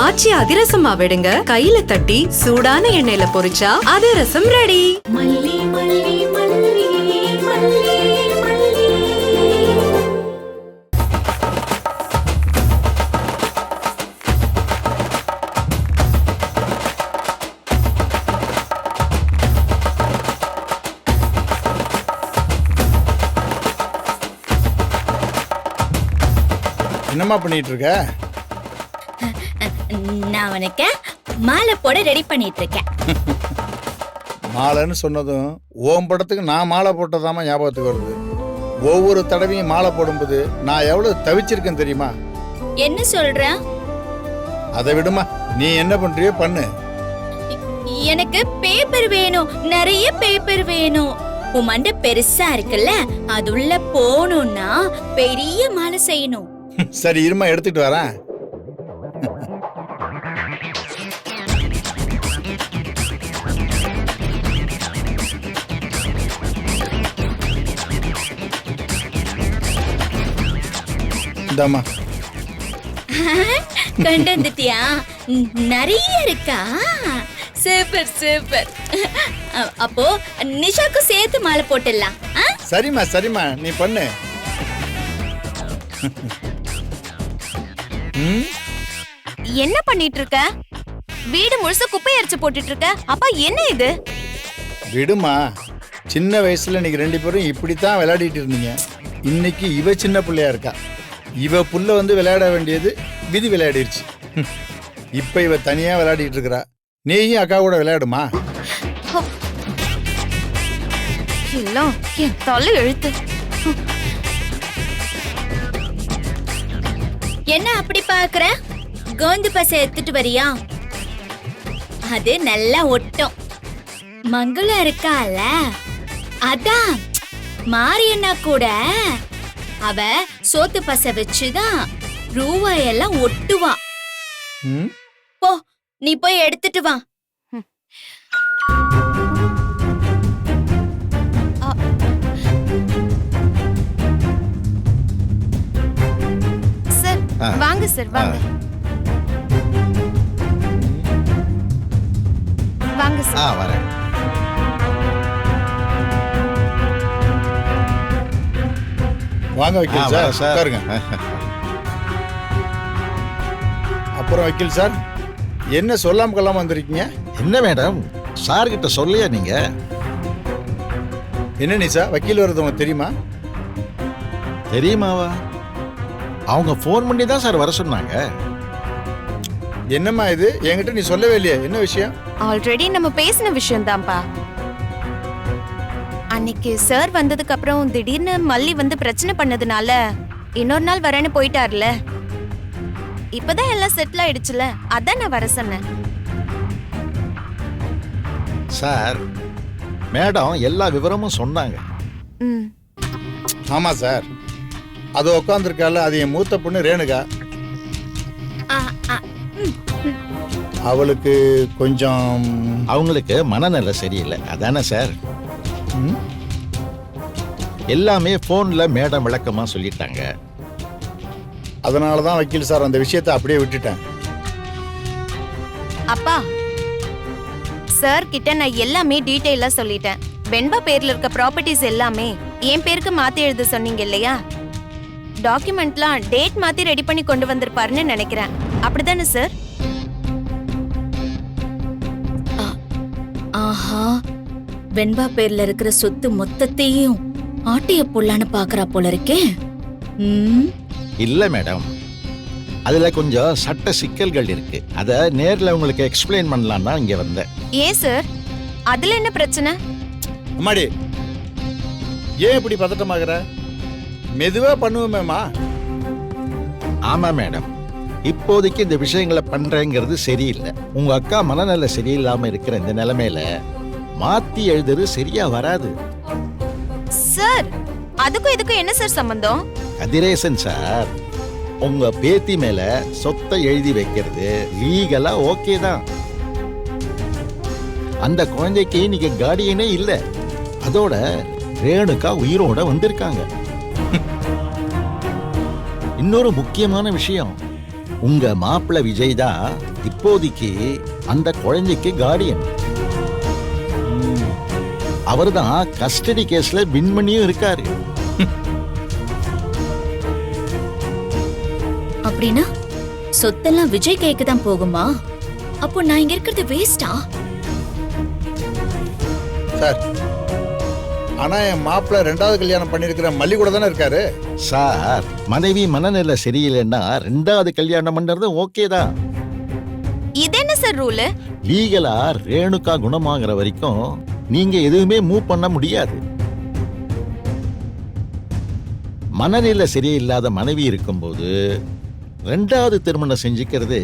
ஆச்சி அதிரசமா விடுங்க, கையில தட்டி சூடான எண்ணெயில பொரிச்சா அதிரசம் ரெடி. மல்லி மல்லி மல்லி மல்லி மல்லி. என்னம்மா பண்ணிட்டு இருக்க? நான் உனக்கு மாலை போட ரெடி பண்ணிட்டு இருக்கேன். மாலைன்னு சொன்னதும் ஓம் படத்துக்கு நான் மாலை போட்டதாமா ஞாபகத்துக்கு வருது. ஒவ்வொரு தடவையும் மாலை போடும்போது நான் எவ்வளவு தவிச்சிருக்கேன் தெரியுமா? என்ன சொல்ற? அதை விடுமா, நீ என்ன பண்றியோ பண்ணு. எனக்கு பேப்பர் வேணும், நிறைய பேப்பர் வேணும். உன் மண்டை பெருசா இருக்குல்ல, அது உள்ள போகணும்னா பெரிய மாலை செய்யணும். சரி இருமா, எடுத்துட்டு வரேன். இந்தாம்மா. கொண்டு வந்துட்டியா? நிறைய இருக்கா? Super super. அப்போ நிஷாக்கு சேர்த்து மாலை போட்டுடலாம். சரிம்மா சரிம்மா, நீ பண்ணு. என்ன பண்ணிட்டு இருக்க? வீடு முழுசா குப்பை அரிச்சு போட்டுட்டு இருக்க. அப்பா என்ன இது? விடுமா, சின்ன வயசுல நீங்க ரெண்டு பேரும் இப்படித்தான் விளையாடிட்டு இருந்தீங்க. இன்னைக்கு இவ சின்ன பிள்ளையா இருக்கா. இவ புள்ள வந்து விளையாட வேண்டியது விதி விளையாடிருச்சு. இப்ப இவ தனியா விளையாடிட்டு இருக்கிறா. நீயும் அக்கா கூட விளையாடுமா? எல்லாம் என் தலை எழுத்து. என்ன அப்படி பாக்குற? கோந்து பசை எடுத்துட்டு வரியா? அது நல்லா ஒட்டும். மங்களம் இருக்கால, அதான் மாரியண்ணா கூட அவ சோத்து பசை வச்சுதான் ரூபாயெல்லாம் ஒட்டுவா. போ, நீ போய் எடுத்துட்டு வா. சார் வாங்க சார், வாங்க வாங்க சார். வரேன். வாங்க வக்கீல் சார், உட்காருங்க. அப்புறம் வக்கீல் சார், என்ன சொல்லாம கொள்ளாம வந்திருக்கீங்க? என்ன மேடம், சார் கிட்ட சொல்லையா நீங்க? என்ன நிஷா, வக்கீல் வர்றது உனக்கு தெரியுமா? தெரியுமாவா? அவங்க ஃபோன் பண்ணி தான் சார் வர சொன்னாங்க. என்னம்மா இது, என்கிட்ட நீ சொல்லவே இல்லையே, என்ன விஷயம்? ஆல்ரெடி நம்ம பேசின விஷயம் தான்ப்பா. அன்னைக்கு சார் வந்ததுக்கு அப்புறம் திடீர்னு மல்லி வந்து பிரச்சனை பண்ணதுனால இன்னொரு நாள் வரேன்னு போயிட்டார்ல. இப்பதான் எல்லாம் செட்டில் ஆயிடுச்சுல, அதான் நான் வர சொன்னேன். சார், மேடம் எல்லா விவரமும் சொன்னாங்க. ம். ஆமா சார், அது உட்காந்துருக்கால, அது என் மூத்த பொண்ணு ரேணுகா. அவளுக்கு கொஞ்சம், அவங்களுக்கு மனநிலை சரியில்லை, அதானே சார்? எல்லாமே போன்ல மேடம் விளக்கமா சொல்லிட்டாங்க. அதனாலதான் வக்கீல் சார் அந்த விஷயத்தை அப்படியே விட்டுட்டேன். அப்பா, சார் கிட்ட நான் எல்லாமே டீடைலா சொல்லிட்டேன். வெண்பா பேர்ல இருக்க ப்ராப்பர்ட்டிஸ் எல்லாமே என் பேருக்கு மாத்தி எழுத சொன்னீங்க இல்லையா? டாக்குமெண்ட்லாம் டேட் மாத்தி ரெடி பண்ணி கொண்டு வந்திருப்பாருன்னு நினைக்கிறேன். அப்படிதானே சார்? ஆஹா, வெண்பா பேர்ல இருக்கிற சொத்து மொத்தத்தையும் ஆட்டிய பொல்லான்னு பாக்குறா போல இருக்கே. இல்ல மேடம், அதுல கொஞ்சம் சட்ட சிக்கல்கள் இருக்கு. அத நேர்ல உங்களுக்கு எக்ஸ்பிளைன் பண்ணலாம் தான் இங்க வந்தேன். ஏன் சார், அதுல என்ன பிரச்சனை? அம்மாடி, ஏன் இப்படி பதட்டமாகற? மெதுவா பண்ணுவோமேமா. ஆமா மேடம், இப்போதைக்கு இந்த விஷயங்களை பண்றேங்கிறது சரியில்லை. உங்க அக்கா மனநல சரியில்லாம இருக்கிற இந்த நிலைமையில மாத்தி எழுதுறது சரியா வராது. சார், அதுக்கும் இதுக்கும் என்ன சார் சம்பந்தம்? கதிரேசன் சார், உங்க பேத்தி மேல சொத்தை எழுதி வைக்கிறது லீகலா ஓகே தான். அந்த குழந்தைக்கு நீங்க கார்டியனே இல்ல. அதோட ரேணுகா உயிரோட வந்திருக்காங்க. இன்னொரு முக்கியமான விஷயம், உங்க மாப்பிள்ளை விஜய் தான் இப்போதைக்கு அந்த குழந்தைக்கு கார்டியன். அவர் தான் கஸ்டடி கேஸ்ல வின் பண்ணியும் இருக்காரு. அப்படின்னா சொத்தெல்லாம் விஜய் கைக்கு தான் போகுமா? அப்போ நான் இங்க இருக்கிறது வேஸ்டா? சார், ஆனா என் மாப்பிள்ளை 2வது கல்யாணம் பண்ணியிருக்கிற மல்லி கூட தானே இருக்காரு. சார், மனைவி மனநிலை சரியில்லைன்னா 2வது கல்யாணம் பண்றது ஓகே தான். இது என்ன சார் ரூல்? லீகலா ரேணுகா குணமாகிற வரைக்கும் நீங்க எதுவுமே மூவ் பண்ண முடியாது. மனநிலை சரியில்லாத மனைவி இருக்கும்போது 2வது திருமணம் செஞ்சுக்கிறது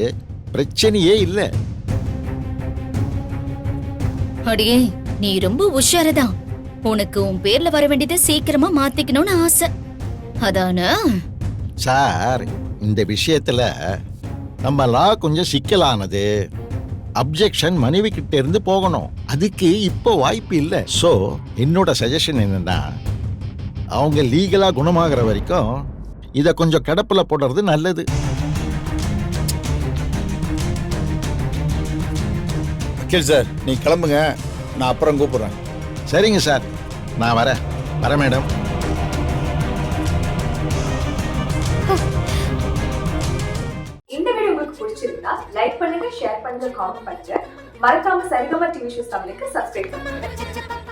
பிரச்சனையே இல்லை. அடியே, நீ ரொம்ப உஷாரதான். உனக்கு உன் பேர்ல வர வேண்டியதை சீக்கிரமா மாத்திக்கணும்னு ஆசை அதானே? சார், இந்த விஷயத்துல நம்ம லா கொஞ்சம் சிக்கலானது. அப்ஜெக்ஷன் மனைவி கிட்ட இருந்து போகணும். அதுக்கு இப்போ வாய்ப்பு இல்லை. சோ என்னோட சஜஷன் என்னன்னா, அவங்க லீகலா குணமாகிற வரைக்கும் இத கொஞ்சம் கடப்புல போடுறது நல்லது. வக்கீல் சார், நீ கிளம்புங்க, நான் அப்புறம் கூப்பிடுறேன். சரிங்க சார், நான் வரேன் மேடம். இந்த வீடியோ உங்களுக்கு பிடிச்சிருந்தா லைக் பண்ணுங்க, ஷேர் பண்ணுங்க, காமெண்ட் பண்ணுங்க. மறக்காம சரிகமா டிவி ஷோஸ் தமிழுக்கு சப்ஸ்கிரைப் பண்ணுங்க.